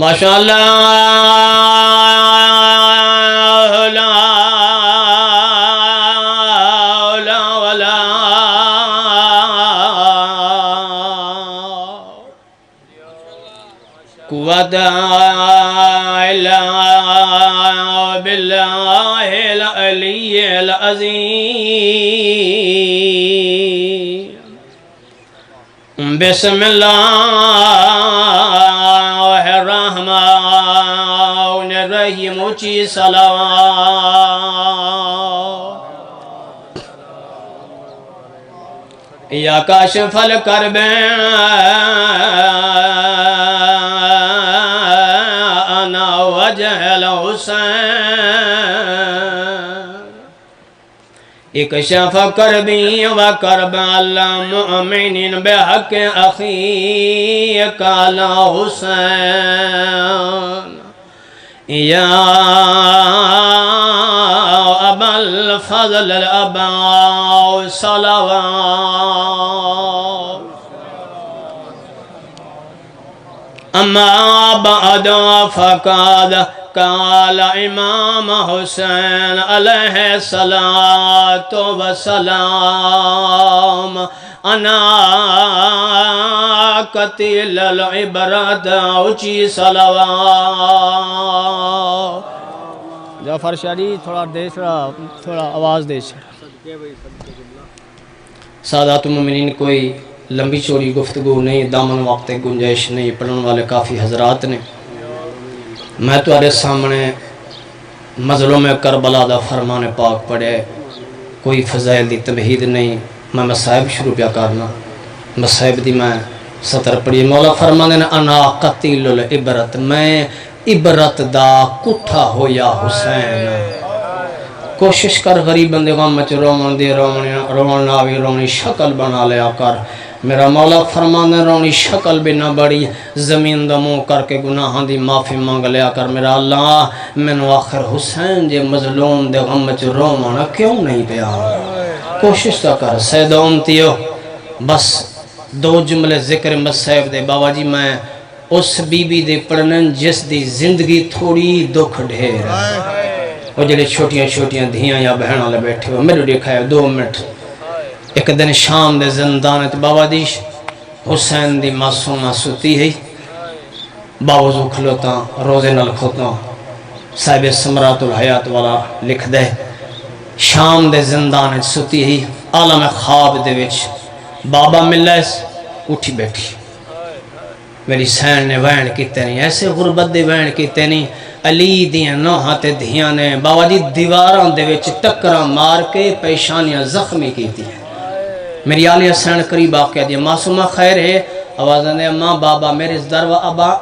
ماشاءاللہ لا لا ولا قوت الا باللہ العلی العظیم بسم اللہ الرحمن الرحیم اونچی صلوات یا کاشف الکرب انا وجہ الحسین اکشف کربی و کرب المؤمنین بحق اخیک علی حسین یا ابا الفضل الابا صلوات اما بعد فقد قال امام حسین علیہ الصلاة والسلام انا قتل العبرت اونچی صلوات جعفر شاہی تھوڑا آواز دے سادات المومنین کوئی لمبی چوڑی گفتگو نہیں، دامن وقت گنجائش نہیں، پڑھنے والے کافی حضرات نے. میں تمہارے سامنے مظلوم کربلا دا فرمان پاک پڑھے، کوئی فضائل دی تمہید نہیں. میں مصائب شروع پیا کرنا، مصائب دی میں سطر پڑھی. مولا فرمانے نے انا قتیل العبرت، میں عبرت دا کٹھا ہویا حسین. کوشش کر غریب بندے غم چ رومن دی رومن ناوی رونی شکل بنا لیا کر. میرا مولا فرمانے رونی شکل بھی نہ بڑی، زمین دا منہ کر کے گناہاں دی معافی مانگ لیا کر. میرا اللہ مینو آخر حسین جے مظلوم دے غم چ رومن کیوں نہیں پیا. کوشش تا کر سید امتیو. بس دو جملے ذکر مصائب دے. بابا جی میں اس بی بی دے پڑھنن جس دی زندگی تھوڑی دکھ ڈھیر ہے. وہ جلے چھوٹیاں چھوٹیاں دھیاں یا بہنوں لے بیٹھے ہو. میرے دیکھا ہے 2 منٹ. ایک دن شام دے زندان بابا دیش حسین دی معصومہ ستی ہے. باوضو کھلوتا روزے نل کھوتا صاحب سمرات الحیات والا لکھ دے. شام دے زندان ستی ہے. عالم خواب دے وچ بابا ملا اس اٹھی بیٹھی. میری سین نے وین کیتے نہیں، ایسے غربت دے وین کیتے نہیں. علی دیاں نوہاں تے دھیاں نے بابا جی دیواراں دے وچ ٹکراں مار کے پیشانیاں زخمی کیتی ہیں. میری آلیہ سین قریب آکے دیا معصومہ خیر ہے. آوازیں دے اماں بابا میرے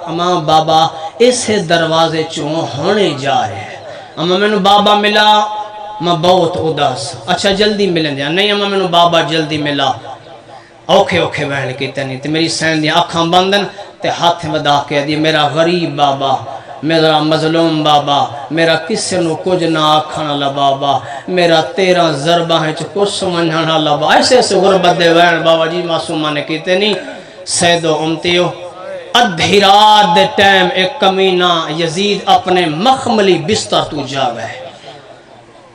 اماں بابا اسے دروازے چوں ہونے جا رہے ہیں. اماں میں نو بابا ملا، میں بہت اداس. اچھا جلدی ملیں دیا. نہیں اماں میں نو بابا جلدی ملا. اوکھے اوکھے وین کیتے نہیں. تے میری سین دیا اکھاں بندن تے ہاتھ ودا کے دیا میرا غریب بابا، میرا مظلوم بابا، میرا کسے نو کچھ نہ آکھانا لا بابا، میرا 13 ضربہ ہے کچھ سمجھانا لا بابا. ایسے ایسے غربت دے وین بابا جی معصومہ نے کیتے نہیں. سید و امتیو ادھی رات دے ٹائم ایک کمینہ یزید اپنے مخملی بستر تو جاوے.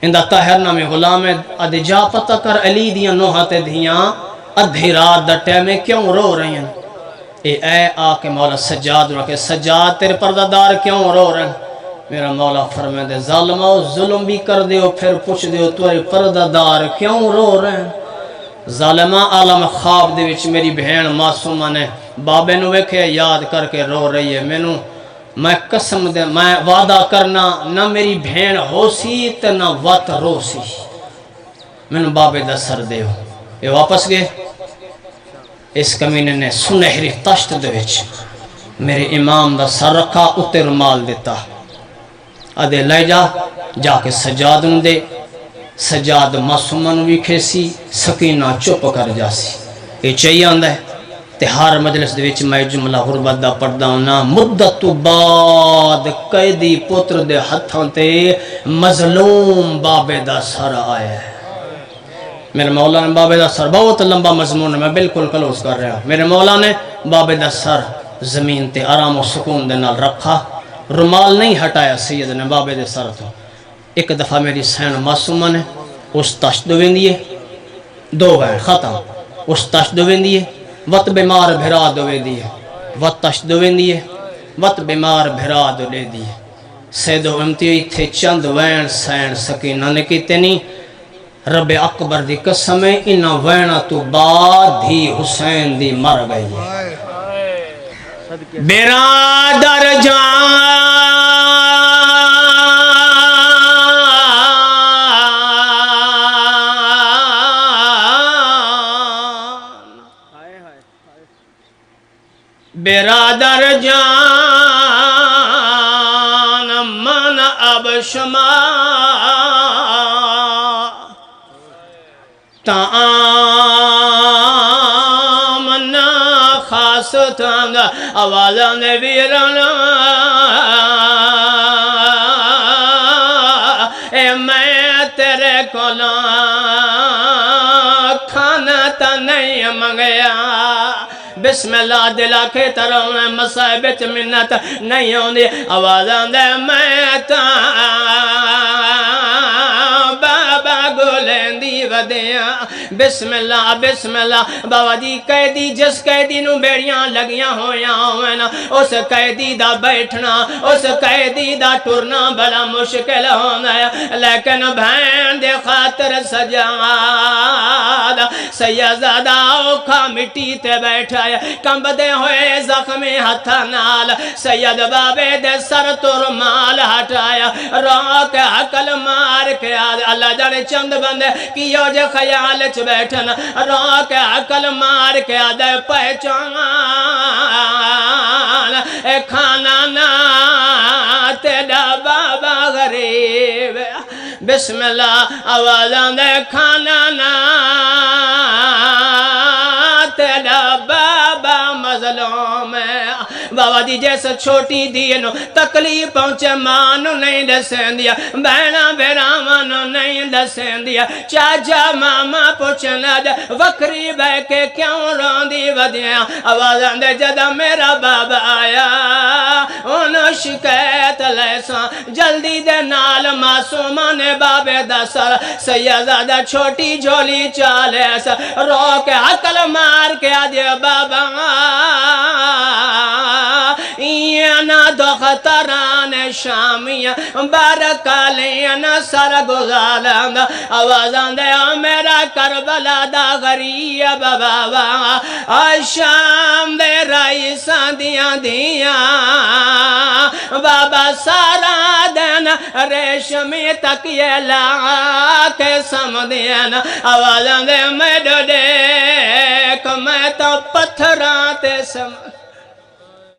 اندہ طاہر نامی غلام ہے. ادھی جا پتہ کر علی دیاں نوہاتے دھیاں ادھی رات دے ٹائم کیوں رو رہی ہیں. اے آکے مولا سجاد رکھے. سجاد تیرے پردہ کیوں رو رہے ہیں. میرا مولا فرمائے دے ظالمہ ظلم بھی کر دیو پھر پوچھ دیو تیرے پردہ دار کیوں رو رہے ہیں. ظالمہ عالم خواب دے وچ میری بہن معصومہ نے بابے نو ویکھے یاد کر کے رو رہی ہے. میں قسم دے میں وعدہ کرنا نہ میری بہن ہو سی تے نہ وط رو سی. مینوں بابے دا سر دیو. یہ واپس گئے. اس کمینے نے سنہری تشت دے وچ میرے امام دا سر رکھا، اتے رومال دیتا. ادے لے جا کے سجاد نو دے. سجاد معصومہ نو بھی کھیسی، سکینہ چپ کر جاسی. یہ چاہیے آندا ہے تے ہر مجلس دے وچ میں جملہ غربت دا پڑھدا ہوں. مدت تو بعد قیدی پتر دے ہتھاں تے مظلوم بابے دا سر آیا ہے. میرے مولا نے بابے دا سر، بہت لمبا مضمون ہے میں بالکل کلوز کر رہا ہوں. میرے مولا نے بابے دا سر زمین تے آرام و سکون دے نال رکھا رومال نہیں ہٹایا سید نے بابے دے سر تو ایک دفعہ میری سین معصومہ نے اس تشت دو ویندیے دو وین ختم اس تشت دو ویندیے وط بیمار بھرا دو ویندیے وط تشت دو ویندیے وط بیمار بھرا دو لے دیے سیدو امتیوئی تھے چند وین سین سکینہ نے کیتے نہیں رب اکبر دی قسم انہا وینہ تو بعد ہی حسین دی مر گئی برادر جان برادر جان من اب شما تآمنا خاص تانگا آوازاں دے ویرانا اے میں تیرے کولا کھانا تا نہیں منگیا بسم اللہ دلا کے طرح میں مصائبت منت نہیں ہوندی آوازاں دے میں تا بابا گولندی ودیاں بسم اللہ بابا جی قیدی جس قیدی نو بیڑیاں لگیاں ہویاں ہوئے اس قیدی دا بیٹھنا اس قیدی دا ٹرنا بڑا مشکل ہونا ہے لیکن بہن دے خاطر سجاد سیدزادہ اوکھا مٹی تے بیٹھا ہے کمب دے ہوئے زخمی ہتھا نال سید بابے دے سر ترمال ہٹایا روک عقل مار کے اللہ جانے چند بندے کیو جے خیال چ بیٹھن روک عقل مار کے آدھے پہچان اے کھانا نا تیڑا بابا غریب بسم اللہ آوازان دے کھانا نا تیڑا بابا مظلوم ہے بابا دی جیسے چھوٹی دینو تکلیف پہنچے مانو نہیں دسین دیا بہنا بیرامانو نہیں دسین دیا چاچا ماما پوچھنا دے وکری بے کے کیوں روندی ودیاں آوازاں دے جدہ میرا بابا آیا انہوں شکایت لیساں جلدی دے نال معصومان بابے دا سر سیدزادہ چھوٹی جھولی چالے سر رو کے عقل مار کے آدھے بابا اینا دختران شامیاں بارکالیاں سر گزالند آوازان دے میرا کربلا دا غریب بابا شام دے رئیسان دیاں بابا سارا دن ریشمی تکیے لاکے سمدین آوازان دے میں ڈو دیکھ میں تو پتھران تے سمدین